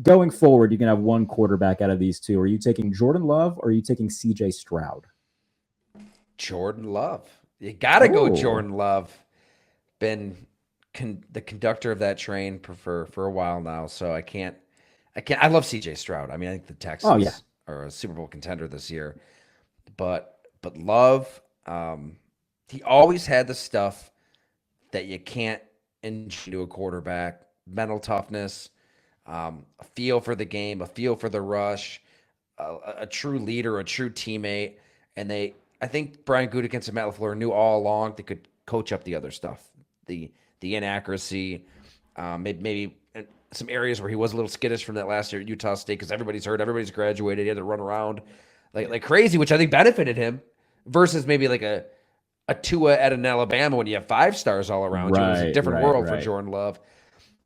going forward, you can have one quarterback out of these two. Are you taking Jordan Love or are you taking CJ Stroud? Jordan Love. You got to go Jordan Love. Been the conductor of that train for a while now, so I can't. I love CJ Stroud. I mean, I think the Oh yeah, Texans are a Super Bowl contender this year, but Love, he always had the stuff that you can't into a quarterback: mental toughness, a feel for the game, a feel for the rush, a true leader, a true teammate. And I think Brian Gutekunst and Matt LaFleur knew all along they could coach up the other stuff, the inaccuracy, maybe some areas where he was a little skittish from that last year at Utah State because everybody's hurt, everybody's graduated, he had to run around like crazy, which I think benefited him versus maybe like a Tua at an Alabama when you have 5 stars all around you. It was a different world for Jordan Love.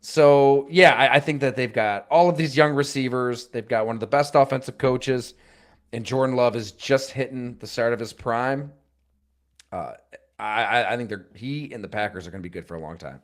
So, yeah, I think that they've got all of these young receivers. They've got one of the best offensive coaches, and Jordan Love is just hitting the start of his prime. I think he and the Packers are going to be good for a long time.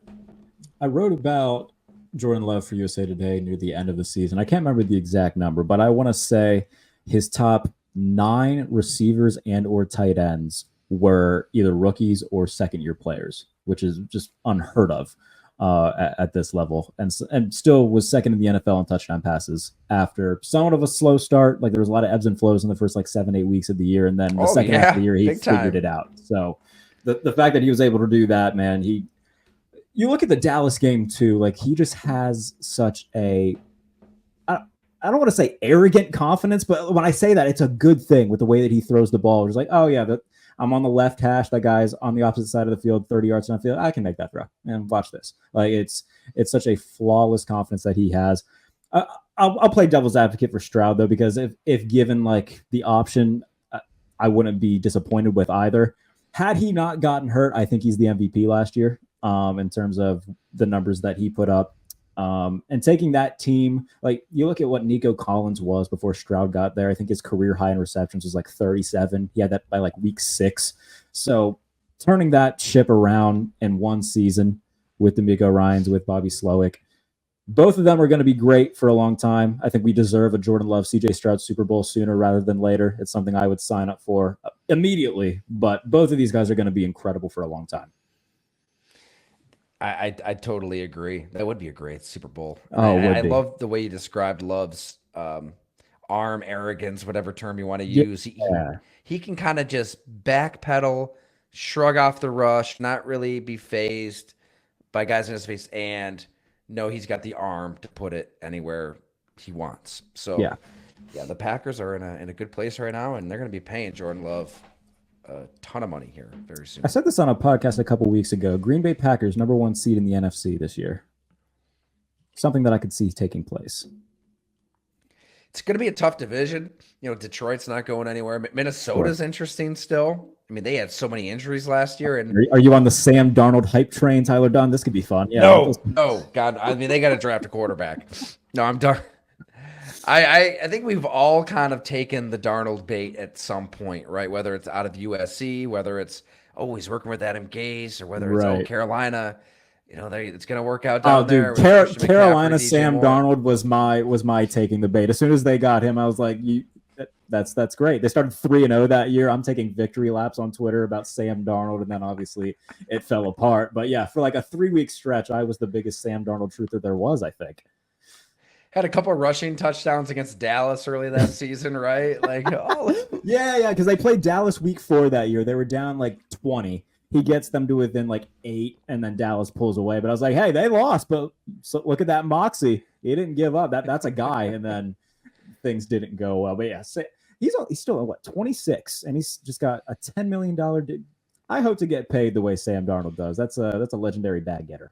I wrote about Jordan Love for USA Today near the end of the season. I can't remember the exact number, but I want to say his top 9 receivers and or tight ends were either rookies or second-year players, which is just unheard of at this level, and still was second in the NFL in touchdown passes after somewhat of a slow start. Like there was a lot of ebbs and flows in the first 7-8 weeks of the year, and then the second half of the year he figured it out. So the fact that he was able to do that, man, you look at the Dallas game too, like he just has such a I don't want to say arrogant confidence, but when I say that, it's a good thing with the way that he throws the ball. It's like, oh yeah, I'm on the left hash. That guy's on the opposite side of the field, 30 yards down the field. I can make that throw. And watch this. Like it's such a flawless confidence that he has. I'll play devil's advocate for Stroud though, because if given like the option, I wouldn't be disappointed with either. Had he not gotten hurt, I think he's the MVP last year in terms of the numbers that he put up. And taking that team, like you look at what Nico Collins was before Stroud got there. I think his career high in receptions was 37. He had that by week 6. So turning that ship around in one season with D'Amico Ryans, with Bobby Slowick, both of them are going to be great for a long time. I think we deserve a Jordan Love, CJ Stroud Super Bowl sooner rather than later. It's something I would sign up for immediately, but both of these guys are going to be incredible for a long time. I totally agree. That would be a great Super Bowl. I love the way you described Love's arm arrogance, whatever term you want to use. He can kind of just backpedal, shrug off the rush, not really be fazed by guys in his face, and know he's got the arm to put it anywhere he wants. So yeah, the Packers are in a good place right now, and they're going to be paying Jordan Love a ton of money here very soon. I said this on a podcast a couple weeks ago. Green Bay Packers, #1 seed in the NFC this year. Something that I could see taking place. It's going to be a tough division. Detroit's not going anywhere. Minnesota's interesting still. I mean, they had so many injuries last year. And are you on the Sam Darnold hype train, Tyler Dunn? This could be fun. Yeah. No, God. I mean, they got to draft a quarterback. No, I'm done. I think we've all kind of taken the Darnold bait at some point, right? Whether it's out of USC, whether it's he's working with Adam Gase, or whether it's Carolina. It's going to work out down there. Carolina Sam Darnold was my taking the bait. As soon as they got him, I was like, that's great. They started 3-0 that year. I'm taking victory laps on Twitter about Sam Darnold, and then obviously it fell apart. But yeah, for a 3-week stretch, I was the biggest Sam Darnold truther there was, I think. Had a couple of rushing touchdowns against Dallas early that season, right? Yeah, because they played Dallas week 4 that year. They were down 20. He gets them to within 8, and then Dallas pulls away. But I was like, hey, they lost, but look at that moxie. He didn't give up. That's a guy. And then things didn't go well. But yeah, he's still at 26, and he's just got a $10 million. I hope to get paid the way Sam Darnold does. That's a legendary bag getter.